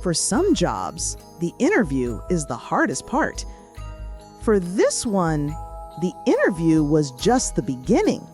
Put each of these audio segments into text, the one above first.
For some jobs, the interview is the hardest part. For this one, the interview was just the beginning.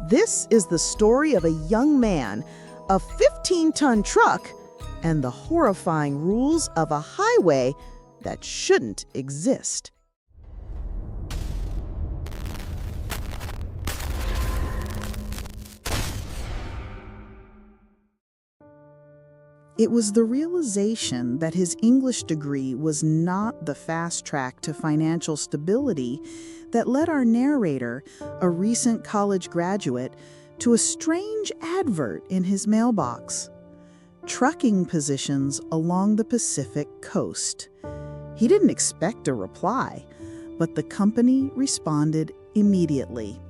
This is the story of a young man, a 15-ton truck, and the horrifying rules of a highway that shouldn't exist. It was the realization that his English degree was not the fast track to financial stability that led our narrator, a recent college graduate, to a strange advert in his mailbox. Trucking positions along the Pacific coast. He didn't expect a reply, but the company responded immediately,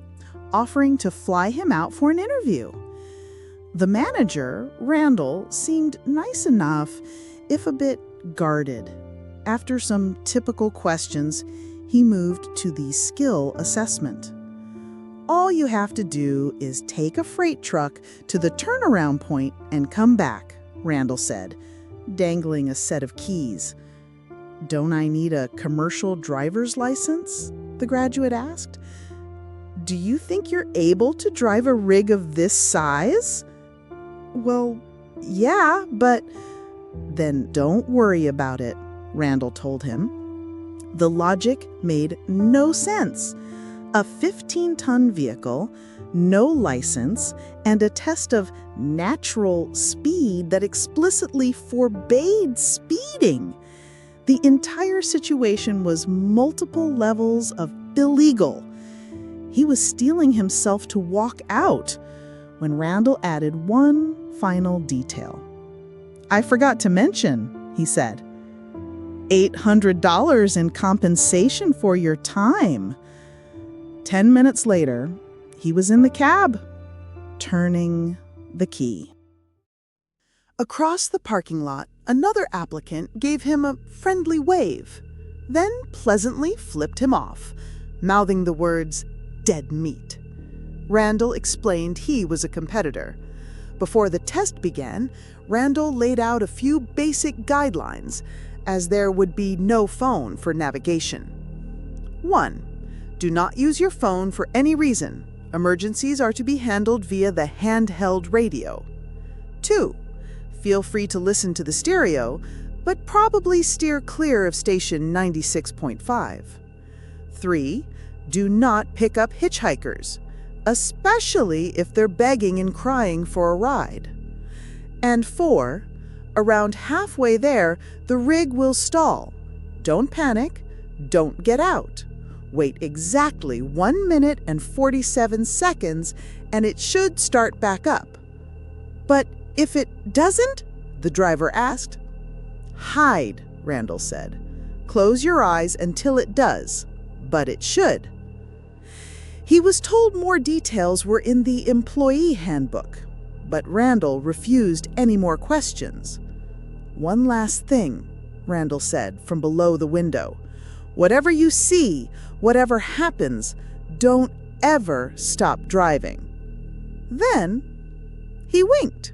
offering to fly him out for an interview. The manager, Randall, seemed nice enough, if a bit guarded. After some typical questions, he moved to the skill assessment. All you have to do is take a freight truck to the turnaround point and come back, Randall said, dangling a set of keys. Don't I need a commercial driver's license? The graduate asked. Do you think you're able to drive a rig of this size? Well, yeah, but... Then don't worry about it, Randall told him. The logic made no sense. A 15-ton vehicle, no license, and a test of natural speed that explicitly forbade speeding. The entire situation was multiple levels of illegal. He was steeling himself to walk out when Randall added one final detail. I forgot to mention, he said, $800 in compensation for your time. 10 minutes later, he was in the cab, turning the key. Across the parking lot, another applicant gave him a friendly wave, then pleasantly flipped him off, mouthing the words, "dead meat." Randall explained he was a competitor. Before the test began, Randall laid out a few basic guidelines, as there would be no phone for navigation. 1. Do not use your phone for any reason. Emergencies are to be handled via the handheld radio. 2. Feel free to listen to the stereo, but probably steer clear of station 96.5. 3. Do not pick up hitchhikers, especially if they're begging and crying for a ride. And 4, around halfway there, the rig will stall. Don't panic, don't get out. Wait exactly 1 minute and 47 seconds, and it should start back up. But if it doesn't? The driver asked. Hide, Randall said. Close your eyes until it does, but it should. He was told more details were in the employee handbook, but Randall refused any more questions. One last thing, Randall said from below the window. Whatever you see, whatever happens, don't ever stop driving. Then he winked.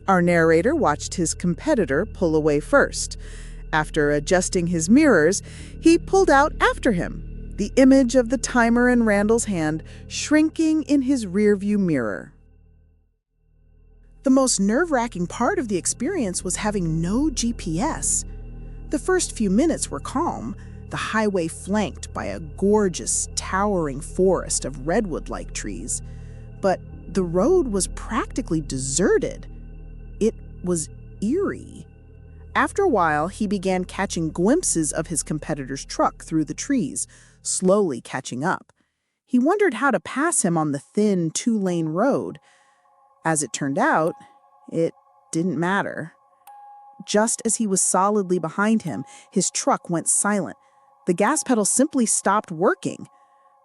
Our narrator watched his competitor pull away first. After adjusting his mirrors, he pulled out after him, the image of the timer in Randall's hand shrinking in his rearview mirror. The most nerve-wracking part of the experience was having no GPS. The first few minutes were calm, the highway flanked by a gorgeous, towering forest of redwood-like trees. But the road was practically deserted. It was eerie. After a while, he began catching glimpses of his competitor's truck through the trees, slowly catching up. He wondered how to pass him on the thin 2-lane road. As it turned out, it didn't matter. Just as he was solidly behind him, his truck went silent. The gas pedal simply stopped working.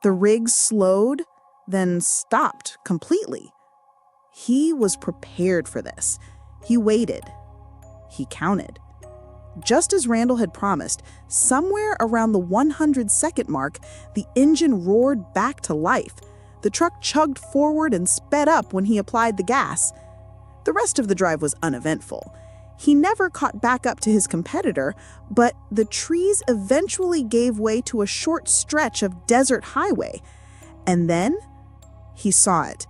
The rig slowed, then stopped completely. He was prepared for this. He waited. He counted. Just as Randall had promised, somewhere around the 100-second mark, the engine roared back to life. The truck chugged forward and sped up when he applied the gas. The rest of the drive was uneventful. He never caught back up to his competitor, but the trees eventually gave way to a short stretch of desert highway. And then he saw it.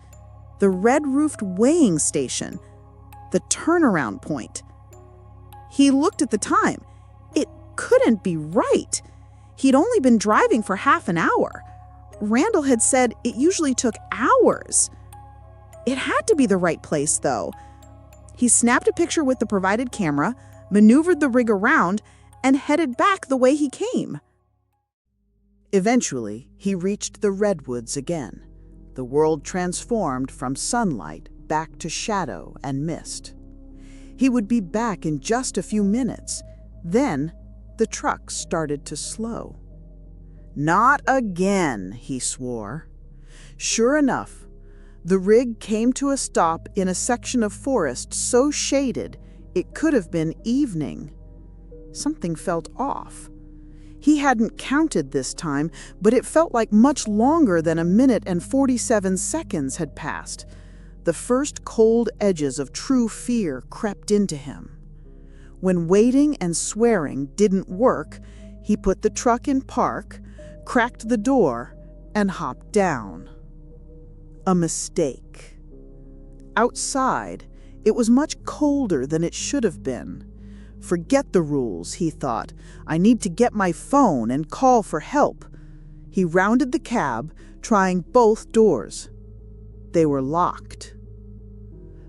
The red-roofed weighing station. The turnaround point. He looked at the time. It couldn't be right. He'd only been driving for half an hour. Randall had said it usually took hours. It had to be the right place, though. He snapped a picture with the provided camera, maneuvered the rig around, and headed back the way he came. Eventually, he reached the redwoods again. The world transformed from sunlight back to shadow and mist. He would be back in just a few minutes. Then, the truck started to slow. "Not again," he swore. Sure enough, the rig came to a stop in a section of forest so shaded it could have been evening. Something felt off. He hadn't counted this time, but it felt like much longer than a minute and 47 seconds had passed. The first cold edges of true fear crept into him. When waiting and swearing didn't work, he put the truck in park, cracked the door, and hopped down. A mistake. Outside, it was much colder than it should have been. Forget the rules, he thought. I need to get my phone and call for help. He rounded the cab, trying both doors. They were locked.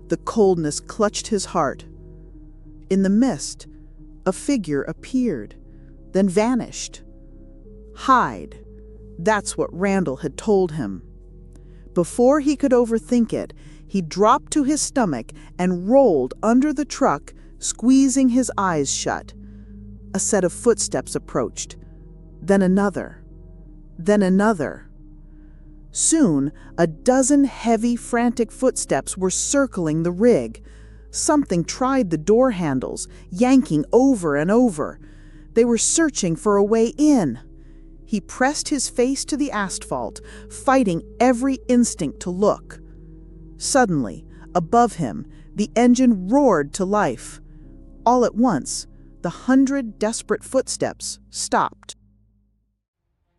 The coldness clutched his heart. In the mist, a figure appeared, then vanished. Hide. That's what Randall had told him. Before he could overthink it, he dropped to his stomach and rolled under the truck, squeezing his eyes shut. A set of footsteps approached. Then another. Then another. Soon, a dozen heavy, frantic footsteps were circling the rig. Something tried the door handles, yanking over and over. They were searching for a way in. He pressed his face to the asphalt, fighting every instinct to look. Suddenly, above him, the engine roared to life. All at once, the 100 desperate footsteps stopped.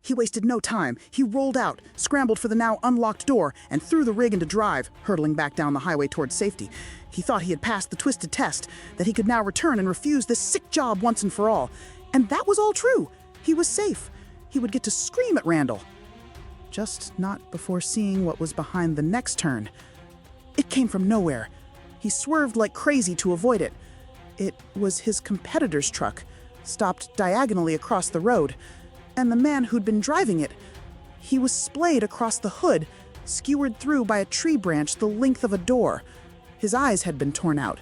He wasted no time. He rolled out, scrambled for the now unlocked door, and threw the rig into drive, hurtling back down the highway towards safety. He thought he had passed the twisted test, that he could now return and refuse this sick job once and for all. And that was all true. He was safe. He would get to scream at Randall. Just not before seeing what was behind the next turn. It came from nowhere. He swerved like crazy to avoid it. It was his competitor's truck, stopped diagonally across the road. And the man who'd been driving it. He was splayed across the hood, skewered through by a tree branch the length of a door. His eyes had been torn out.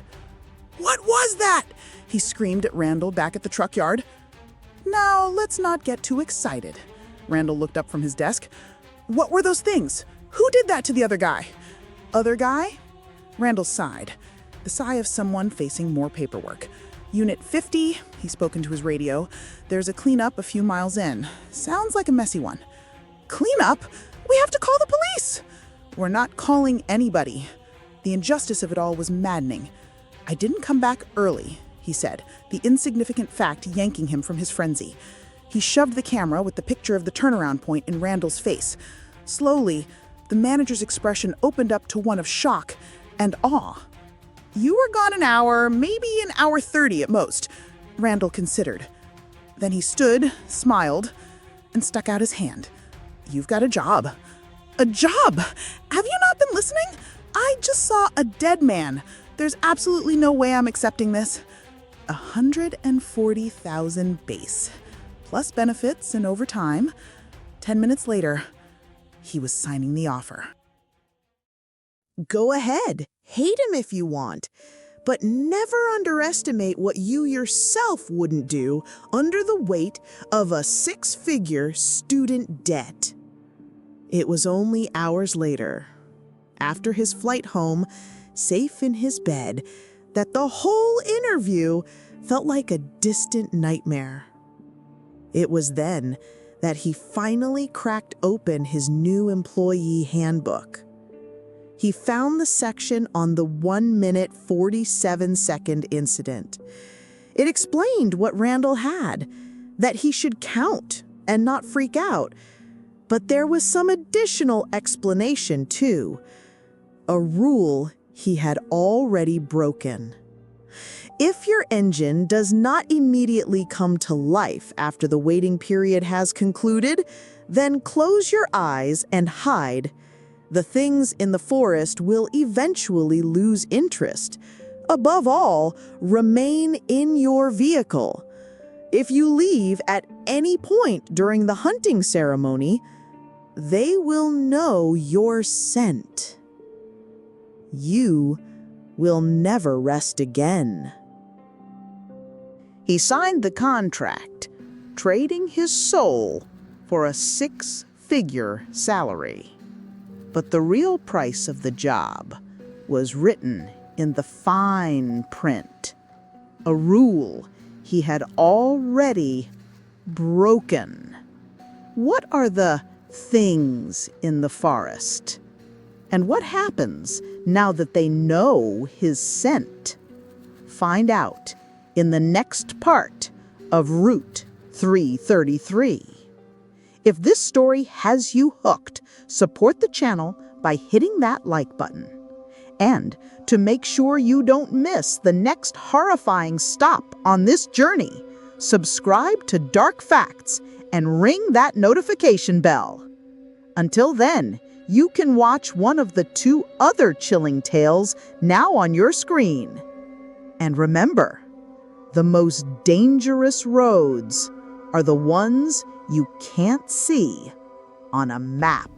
"What was that?" he screamed at Randall back at the truck yard. "Now, let's not get too excited." Randall looked up from his desk. "What were those things? Who did that to the other guy?" "Other guy?" Randall sighed. The sigh of someone facing more paperwork. "Unit 50, he spoke into his radio. There's a cleanup a few miles in. Sounds like a messy one." "Cleanup? We have to call the police!" "We're not calling anybody." The injustice of it all was maddening. "I didn't come back early," he said, the insignificant fact yanking him from his frenzy. He shoved the camera with the picture of the turnaround point in Randall's face. Slowly, the manager's expression opened up to one of shock and awe. "You were gone an hour, maybe an hour 30 at most," Randall considered. Then he stood, smiled, and stuck out his hand. "You've got a job." "A job? Have you not been listening? I just saw a dead man. There's absolutely no way I'm accepting this." 140,000 base, plus benefits and overtime. 10 minutes later, he was signing the offer. Go ahead, hate him if you want, but never underestimate what you yourself wouldn't do under the weight of a 6-figure student debt. It was only hours later, after his flight home, safe in his bed, that the whole interview felt like a distant nightmare. It was then that he finally cracked open his new employee handbook. He found the section on the 1-minute 47-second incident. It explained what Randall had, that he should count and not freak out. But there was some additional explanation, too. A rule he had already broken. If your engine does not immediately come to life after the waiting period has concluded, then close your eyes and hide. The things in the forest will eventually lose interest. Above all, remain in your vehicle. If you leave at any point during the hunting ceremony, they will know your scent. You will never rest again. He signed the contract, trading his soul for a 6-figure salary. But the real price of the job was written in the fine print, a rule he had already broken. What are the things in the forest? And what happens now that they know his scent? Find out in the next part of Route 333. If this story has you hooked, support the channel by hitting that like button. And to make sure you don't miss the next horrifying stop on this journey, subscribe to Dark Facts and ring that notification bell. Until then, you can watch one of the 2 other chilling tales now on your screen. And remember, the most dangerous roads are the ones you can't see on a map.